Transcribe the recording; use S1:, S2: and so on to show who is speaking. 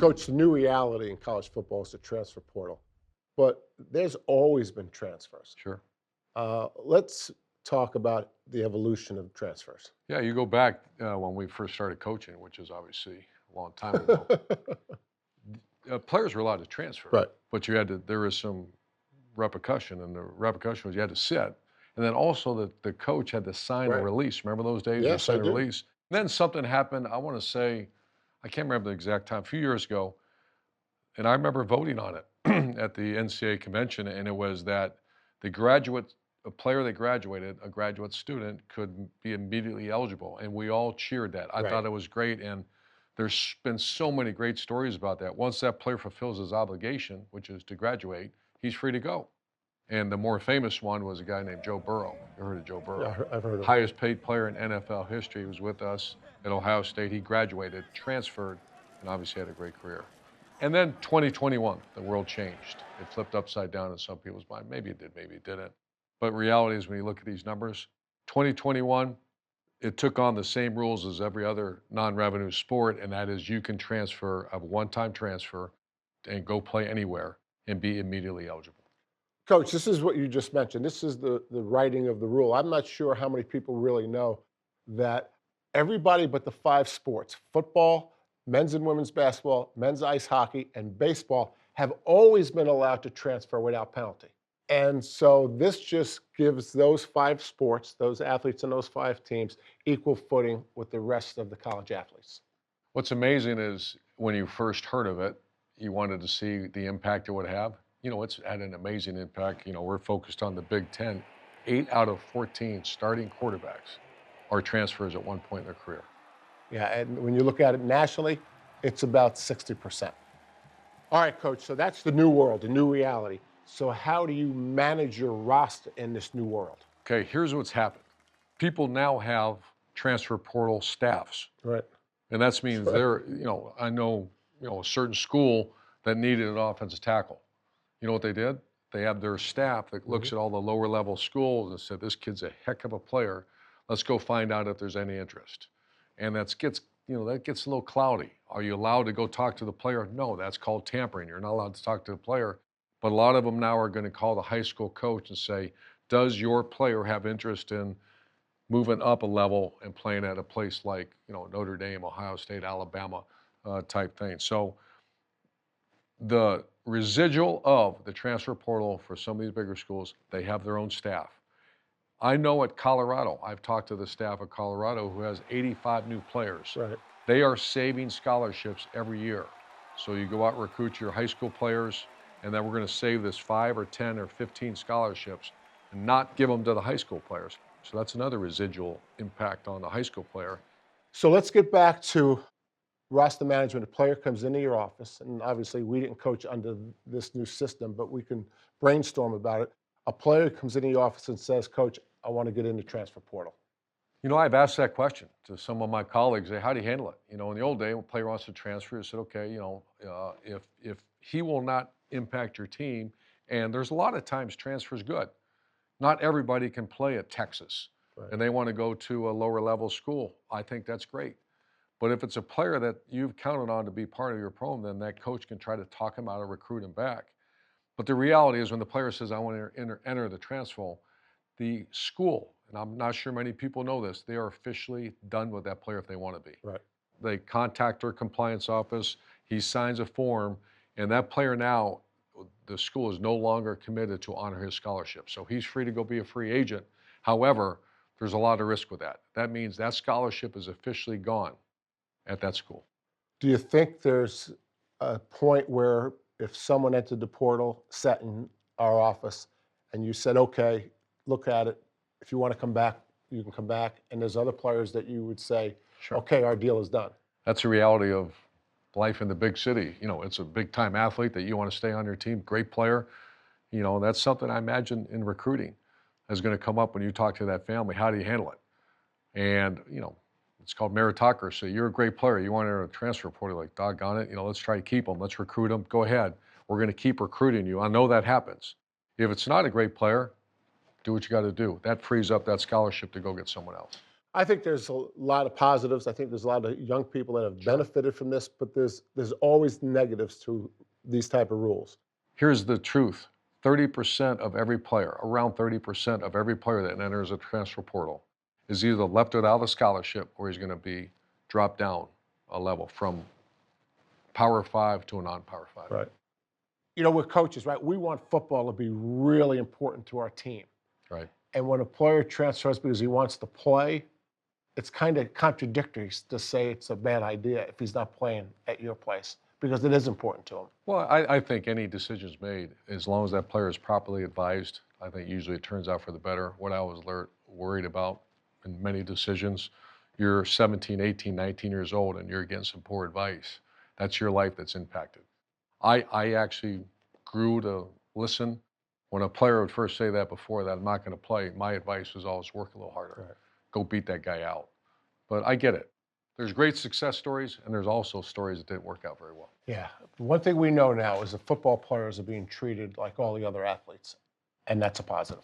S1: Coach, the new reality in college football is the transfer portal, but there's always been transfers.
S2: Sure.
S1: Let's talk about the evolution of transfers.
S2: Yeah, you go back when we first started coaching, which is obviously a long time ago. Players were allowed to transfer,
S1: Right.
S2: but there was some repercussion, and the repercussion was you had to sit, and then also the coach had to sign a
S1: Right.
S2: release. Remember those days? You
S1: Yes, I
S2: sign a
S1: do.
S2: release. Then something happened. I want to say, I can't remember the exact time. A few years ago, and I remember voting on it at the NCAA convention, and it was that a player that graduated, a graduate student, could be immediately eligible, and we all cheered that. I
S1: Right.
S2: thought it was great, and there's been so many great stories about that. Once that player fulfills his obligation, which is to graduate, he's free to go. And the more famous one was a guy named Joe Burrow. You heard of Joe
S1: Yeah,
S2: Burrow?
S1: I've heard of him.
S2: Highest paid player in NFL history. He was with us at Ohio State. He graduated, transferred, and obviously had a great career. And then 2021, the world changed. It flipped upside down in some people's mind. Maybe it did, maybe it didn't. But reality is when you look at these numbers, 2021, it took on the same rules as every other non-revenue sport, and that is you can transfer a one-time transfer and go play anywhere and be immediately eligible.
S1: Coach, this is what you just mentioned. This is the writing of the rule. I'm not sure how many people really know that everybody but the five sports, football, men's and women's basketball, men's ice hockey, and baseball, have always been allowed to transfer without penalty. And so this just gives those five sports, those athletes in those five teams, equal footing with the rest of the college athletes.
S2: What's amazing is when you first heard of it, you wanted to see the impact it would have. It's had an amazing impact. We're focused on the Big Ten. 8 out of 14 starting quarterbacks are transfers at one point in their career.
S1: Yeah, and when you look at it nationally, it's about 60%. All right, coach, so that's the new world, the new reality. So how do you manage your roster in this new world?
S2: Okay, here's what's happened. People now have transfer portal staffs.
S1: Right.
S2: And that means
S1: Right.
S2: I know, a certain school that needed an offensive tackle. You know what they did? They have their staff that looks
S1: Mhm.
S2: at all the lower level schools and said, this kid's a heck of a player. Let's go find out if there's any interest. And that gets a little cloudy. Are you allowed to go talk to the player? No, that's called tampering. You're not allowed to talk to the player. But a lot of them now are going to call the high school coach and say, does your player have interest in moving up a level and playing at a place like, Notre Dame, Ohio State, Alabama type thing. So the residual of the transfer portal for some of these bigger schools, they have their own staff. I know at Colorado, I've talked to the staff at Colorado who has 85 new players.
S1: Right.
S2: They are saving scholarships every year. So you go out and recruit your high school players, and then we're going to save this 5 or 10 or 15 scholarships and not give them to the high school players. So that's another residual impact on the high school player.
S1: So let's get back to roster management. A player comes into your office, and obviously we didn't coach under this new system, but we can brainstorm about it. A player comes into the office and says, Coach, I want to get in the transfer portal.
S2: I've asked that question to some of my colleagues. How do you handle it? In the old day, when a player wants to transfer, you said, okay, if he will not impact your team, and there's a lot of times transfer is good. Not everybody can play at Texas,
S1: Right.
S2: and they want to go to a lower level school. I think that's great. But if it's a player that you've counted on to be part of your program, then that coach can try to talk him out or recruit him back. But the reality is when the player says, I want to enter the transfer, the school, and I'm not sure many people know this, they are officially done with that player if they want to be.
S1: Right.
S2: They contact their compliance office, he signs a form, and that player now, the school is no longer committed to honor his scholarship. So he's free to go be a free agent. However, there's a lot of risk with that. That means that scholarship is officially gone at that school.
S1: Do you think there's a point where if someone entered the portal, sat in our office, and you said, okay, look at it. If you want to come back, you can come back. And there's other players that you would say,
S2: Sure.
S1: okay, our deal is done.
S2: That's the reality of life in the big city. It's a big time athlete that you want to stay on your team, great player. That's something I imagine in recruiting is going to come up when you talk to that family. How do you handle it? And, it's called meritocracy. You're a great player. You want to enter a transfer portal, like, doggone it. Let's try to keep them. Let's recruit them. Go ahead. We're going to keep recruiting you. I know that happens. If it's not a great player, do what you got to do. That frees up that scholarship to go get someone else.
S1: I think there's a lot of positives. I think there's a lot of young people that have
S2: Sure.
S1: benefited from this, but there's always negatives to these type of rules.
S2: Here's the truth. 30% of every player, around 30% of every player that enters a transfer portal is either left without a scholarship or he's going to be dropped down a level from Power 5 to a non-Power 5.
S1: Right. We're coaches, right? We want football to be really important to our team.
S2: Right.
S1: And when a player transfers because he wants to play, it's kind of contradictory to say it's a bad idea if he's not playing at your place because it is important to him.
S2: Well, I think any decisions made, as long as that player is properly advised, I think usually it turns out for the better. What I was worried about in many decisions, you're 17, 18, 19 years old and you're getting some poor advice. That's your life that's impacted. I actually grew to listen. When a player would first say that before that I'm not going to play, my advice was always work a little harder.
S1: Right.
S2: Go beat that guy out. But I get it. There's great success stories and there's also stories that didn't work out very well.
S1: Yeah. One thing we know now is that football players are being treated like all the other athletes, and that's a positive.